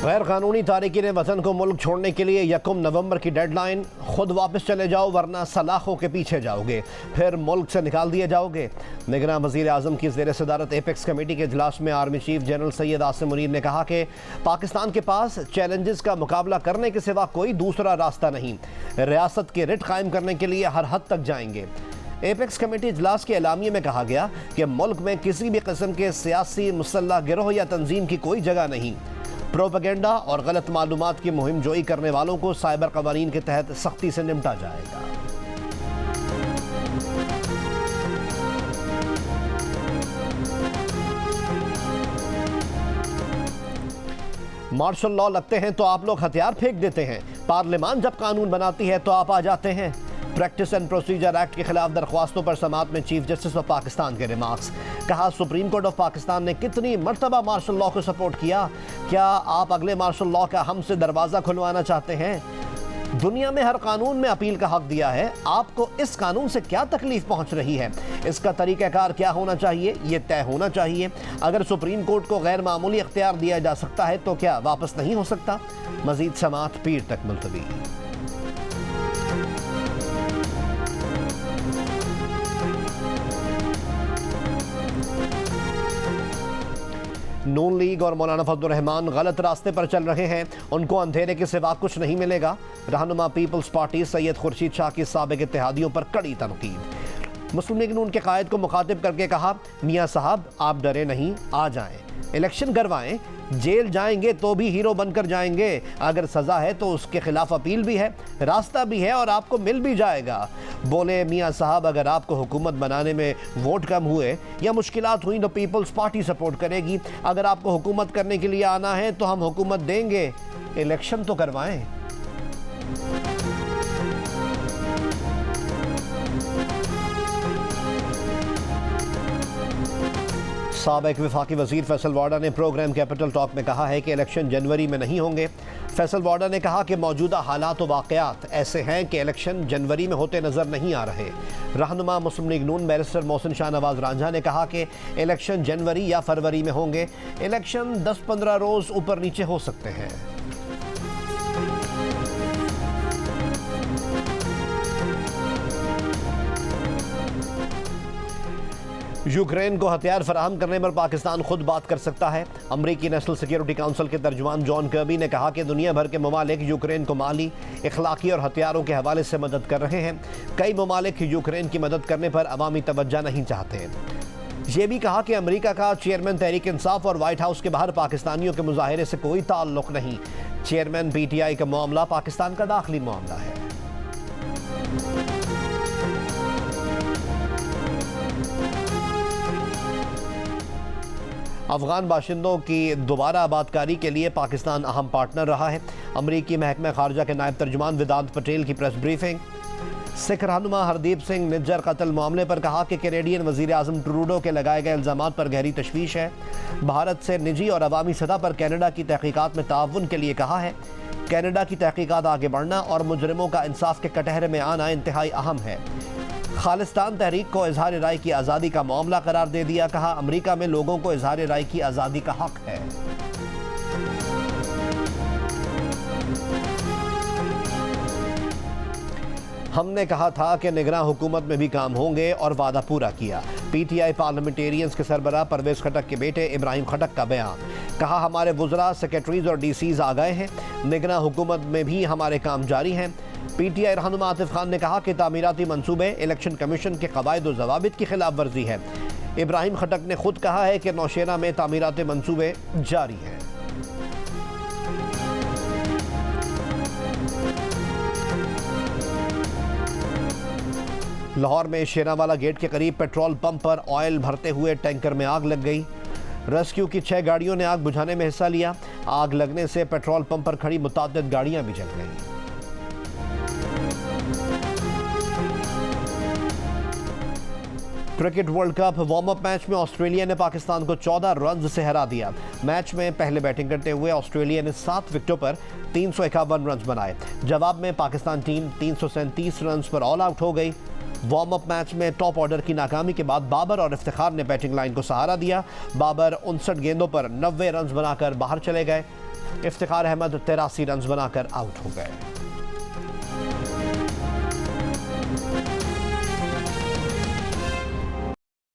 गैर कानूनी तारिकीन वतन को मुल्क छोड़ने के लिए 1 नवंबर की डेडलाइन। खुद वापस चले जाओ वरना सलाखों के पीछे जाओगे, फिर मुल्क से निकाल दिए जाओगे। निगरान वज़ीर आज़म की ज़ेर सदारत एपेक्स कमेटी के इजलास में army chief general Syed Asim Munir ने कहा कि पाकिस्तान के पास चैलेंजेस का मुकाबला करने के सिवा कोई दूसरा रास्ता नहीं। रियासत के रिट कायम करने के लिए हर हद तक जाएंगे। एपेक्स कमेटी इजलास के एलामिये में कहा गया कि मुल्क में किसी भी किस्म के सियासी मुसल्लह गिरोह या तंजीम की कोई जगह नहीं। प्रोपेगेंडा और गलत मालूमात की मुहिम जोई करने वालों को साइबर कवानीन के तहत सख्ती से निपटा जाएगा। मार्शल लॉ लगते हैं तो आप लोग हथियार फेंक देते हैं, पार्लियामान जब कानून बनाती है तो आप आ जाते हैं। प्रैक्टिस एंड प्रोसीजर एक्ट के खिलाफ दरख्वास्तों पर समाअत में चीफ जस्टिस ऑफ पाकिस्तान के रिमार्क्स। कहा, सुप्रीम कोर्ट ऑफ पाकिस्तान ने कितनी मर्तबा मार्शल लॉ को सपोर्ट किया, क्या आप अगले मार्शल लॉ का हमसे दरवाज़ा खुलवाना चाहते हैं? दुनिया में हर कानून में अपील का हक दिया है, आपको इस कानून से क्या तकलीफ पहुंच रही है? इसका तरीक़ाकार क्या होना चाहिए, ये तय होना चाहिए। अगर सुप्रीम कोर्ट को गैर मामूली इख्तियार दिया जा सकता है तो क्या वापस नहीं हो सकता? मजीद समाअत पीर तक मुलतवी। नून लीग और मौलाना फजलुर रहमान गलत रास्ते पर चल रहे हैं, उनको अंधेरे के सिवा कुछ नहीं मिलेगा। रहनुमा पीपल्स पार्टी सैयद खुर्शीद शाह की साबिक इत्तेहादियों पर कड़ी तनकीद। मुस्लिम लीग नून के कायद को मुखातिब करके कहा, मियाँ साहब आप डरे नहीं, आ जाएं, इलेक्शन करवाएं, जेल जाएंगे तो भी हीरो बनकर जाएंगे। अगर सज़ा है तो उसके खिलाफ अपील भी है, रास्ता भी है और आपको मिल भी जाएगा। बोले, मियाँ साहब अगर आपको हुकूमत बनाने में वोट कम हुए या मुश्किलात हुई तो पीपल्स पार्टी सपोर्ट करेगी। अगर आपको हुकूमत करने के लिए आना है तो हम हुकूमत देंगे, इलेक्शन तो करवाएं। साबिक वफाकी वज़ीर फैसल वाडा ने प्रोग्राम कैपिटल टॉक में कहा है कि इलेक्शन जनवरी में नहीं होंगे। फैसल वाडा ने कहा कि मौजूदा हालात और वाक़यात ऐसे हैं कि इलेक्शन जनवरी में होते नज़र नहीं आ रहे। रहनुमा मुस्लिम लीग नून बैरिस्टर मोहसिन शाह नवाज रांझा ने कहा कि इलेक्शन जनवरी या फरवरी में होंगे। इलेक्शन 10-15 रोज़ ऊपर नीचे हो सकते हैं। यूक्रेन को हथियार फराहम करने पर पाकिस्तान खुद बात कर सकता है। अमरीकी नेशनल सिक्योरिटी काउंसिल के तर्जुमान जॉन कर्बी ने कहा कि दुनिया भर के ममालिक यूक्रेन को माली, इखलाकी और हथियारों के हवाले से मदद कर रहे हैं। कई ममालिक यूक्रेन की मदद करने पर अवामी तवज्जो नहीं चाहते हैं। ये भी कहा कि अमरीका का चेयरमैन तहरीक इंसाफ और व्हाइट हाउस के बाहर पाकिस्तानियों के मुजाहरे से कोई ताल्लुक नहीं। चेयरमैन PTI का मामला पाकिस्तान का दाखिली मामला है। अफगान बाशिंदों की दोबारा आबादकारी के लिए पाकिस्तान अहम पार्टनर रहा है। अमरीकी महकमा खारजा के नायब तर्जुमान वेदांत पटेल की प्रेस ब्रीफिंग। सिख रहनुमा हरदीप सिंह निज्जर कत्ल मामले पर कहा कि कैनेडियन वज़ीर आज़म ट्रूडो के लगाए गए इल्ज़ामात पर गहरी तशवीश है। भारत से निजी और अवामी सतह पर कनाडा की तहकीकात में ताउन के लिए कहा है। कनाडा की तहकीकात आगे बढ़ना और मुजरिमों का इंसाफ के कटहरे में आना इंतहाई अहम है। खालिस्तान तहरीक को इजहार राय की आज़ादी का मामला करार दे दिया। कहा, अमरीका में लोगों को इजहार राय की आज़ादी का हक है। हमने कहा था कि निगरान हुकूमत में भी काम होंगे और वादा पूरा किया। PTI पार्लियामेंटेरियंस के सरबराह परवेज खटक के बेटे इब्राहिम खटक का बयान। कहा, हमारे वुज़रा, सेक्रेटरीज और DCs आ गए हैं, निगरान हुकूमत में भी हमारे काम जारी हैं। PTI रहनुमा आतिफ खान ने कहा कि तामीराती मंसूबे इलेक्शन कमीशन के क़वाइद और ज़वाबित की खिलाफ वर्जी है। इब्राहिम खटक ने खुद कहा है कि नौशेरा में तामीराती मंसूबे जारी हैं। लाहौर में शेरावाला गेट के करीब पेट्रोल पंप पर ऑयल भरते हुए टैंकर में आग लग गई। रेस्क्यू की 6 गाड़ियों ने आग बुझाने में हिस्सा लिया। आग लगने से पेट्रोल पंप पर खड़ी मुताद्दिद गाड़ियां भी जल गईं। Cricket world cup warm up match में ऑस्ट्रेलिया ने पाकिस्तान को 14 रन से हरा दिया। मैच में पहले बैटिंग करते हुए ऑस्ट्रेलिया ने 7 विकेटों पर 351 रन बनाए। जवाब में पाकिस्तान टीम 337 रन पर ऑल आउट हो गई। वार्म अप मैच में टॉप ऑर्डर की नाकामी के बाद बाबर और इफ्तिखार ने बैटिंग लाइन को सहारा दिया। बाबर 59 गेंदों पर 90 रन बनाकर बाहर चले गए। इफ्तिखार अहमद 83 रन बनाकर आउट हो गए।